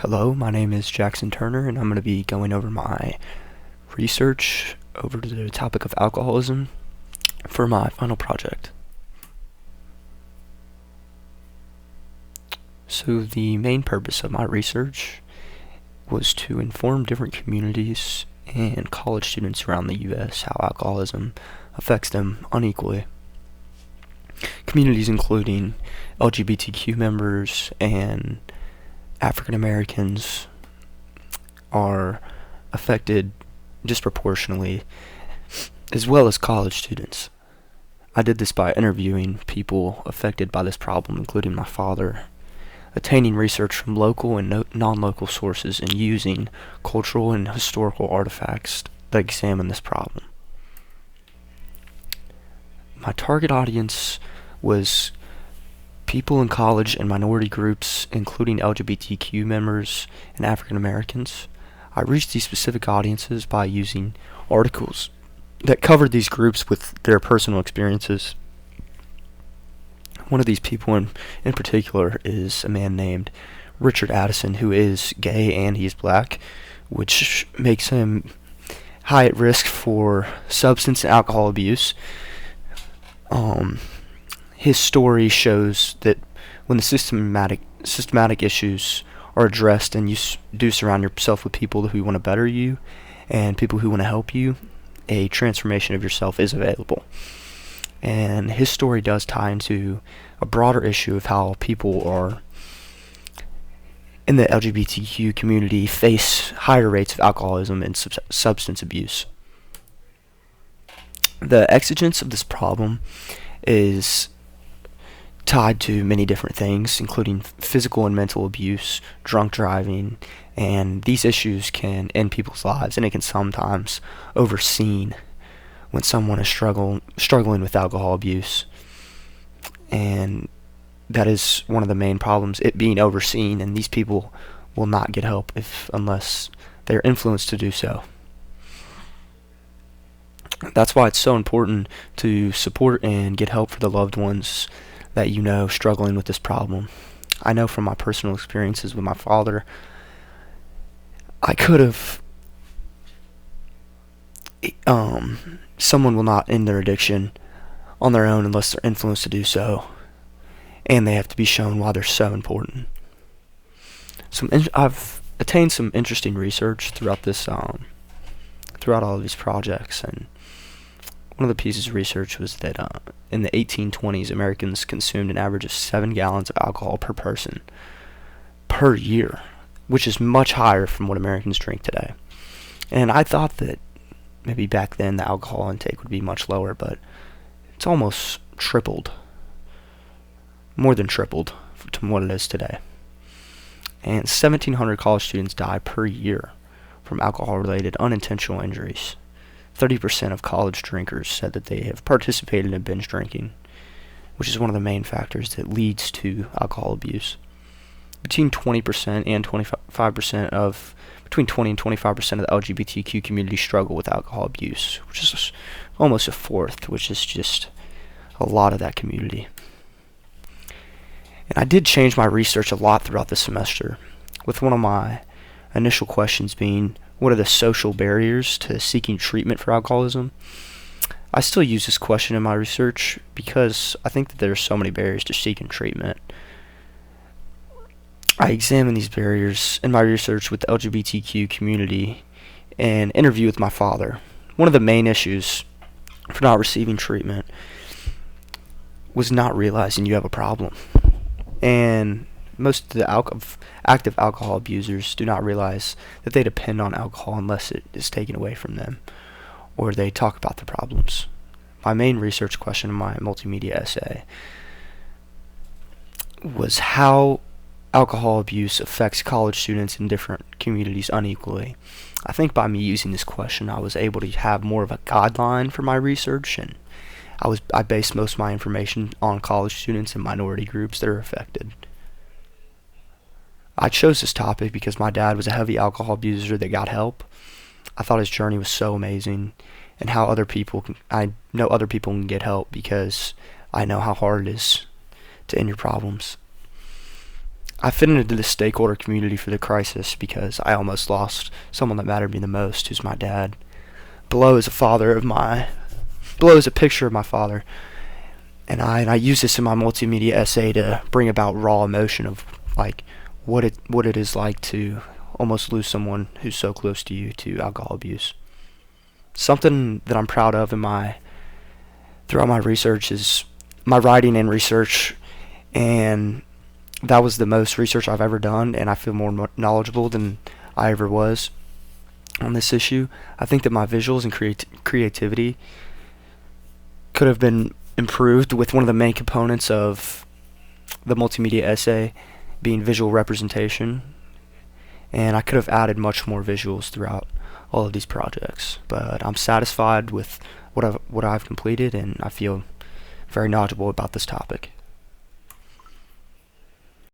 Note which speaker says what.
Speaker 1: Hello, my name is Jaxon Turner, and I'm going to be going over my research over the topic of alcoholism for my final project. So the main purpose of my research was to inform different communities and college students around the U.S. how alcoholism affects them unequally. Communities including LGBTQ members and African Americans are affected disproportionately, as well as college students. I did this by interviewing people affected by this problem, including my father, attaining research from local and non-local sources, and using cultural and historical artifacts that examine this problem. My target audience was people in college and minority groups, including LGBTQ members and African Americans. I reached these specific audiences by using articles that covered these groups with their personal experiences. One of these people in particular is a man named Richard Addison, who is gay and he's black, which makes him high at risk for substance and alcohol abuse. His story shows that when the systematic issues are addressed and you do surround yourself with people who want to better you and people who want to help you, a transformation of yourself is available. And his story does tie into a broader issue of how people are in the LGBTQ community face higher rates of alcoholism and substance abuse. The exigence of this problem is tied to many different things, including physical and mental abuse, drunk driving, and these issues can end people's lives, and it can sometimes overseen when someone is struggling with alcohol abuse. And that is one of the main problems, it being overseen, and these people will not get help unless they're influenced to do so. That's why it's so important to support and get help for the loved ones that you know struggling with this problem. I know from my personal experiences with my father, I could have someone will not end their addiction on their own unless they're influenced to do so, and they have to be shown why they're so important. I've attained some interesting research throughout all of these projects, and one of the pieces of research was that in the 1820s, Americans consumed an average of 7 gallons of alcohol per person per year, which is much higher from what Americans drink today. And I thought that maybe back then the alcohol intake would be much lower, but it's almost tripled, more than tripled to what it is today. And 1,700 college students die per year from alcohol-related unintentional injuries. 30% of college drinkers said that they have participated in binge drinking, which is one of the main factors that leads to alcohol abuse. Between 20 and 25% of the LGBTQ community struggle with alcohol abuse, which is almost a fourth, which is just a lot of that community. And I did change my research a lot throughout the semester, with one of my initial questions being, what are the social barriers to seeking treatment for alcoholism? I still use this question in my research because I think that there are so many barriers to seeking treatment. I examine these barriers in my research with the LGBTQ community and interview with my father. One of the main issues for not receiving treatment was not realizing you have a problem. And most of the active alcohol abusers do not realize that they depend on alcohol unless it is taken away from them, or they talk about the problems. My main research question in my multimedia essay was how alcohol abuse affects college students in different communities unequally. I think by me using this question, I was able to have more of a guideline for my research, and I based most of my information on college students and minority groups that are affected. I chose this topic because my dad was a heavy alcohol abuser that got help. I thought his journey was so amazing, and how I know other people can get help because I know how hard it is to end your problems. I fit into the stakeholder community for the crisis because I almost lost someone that mattered to me the most, who's my dad. Below is a picture of my father, and I use this in my multimedia essay to bring about raw emotion of like what it is like to almost lose someone who's so close to you to alcohol abuse. Something that I'm proud of throughout my research is my writing and research, and that was the most research I've ever done, and I feel more knowledgeable than I ever was on this issue. I think that my visuals and creativity could have been improved, with one of the main components of the multimedia essay being visual representation, and I could have added much more visuals throughout all of these projects. But I'm satisfied with what I've completed, and I feel very knowledgeable about this topic.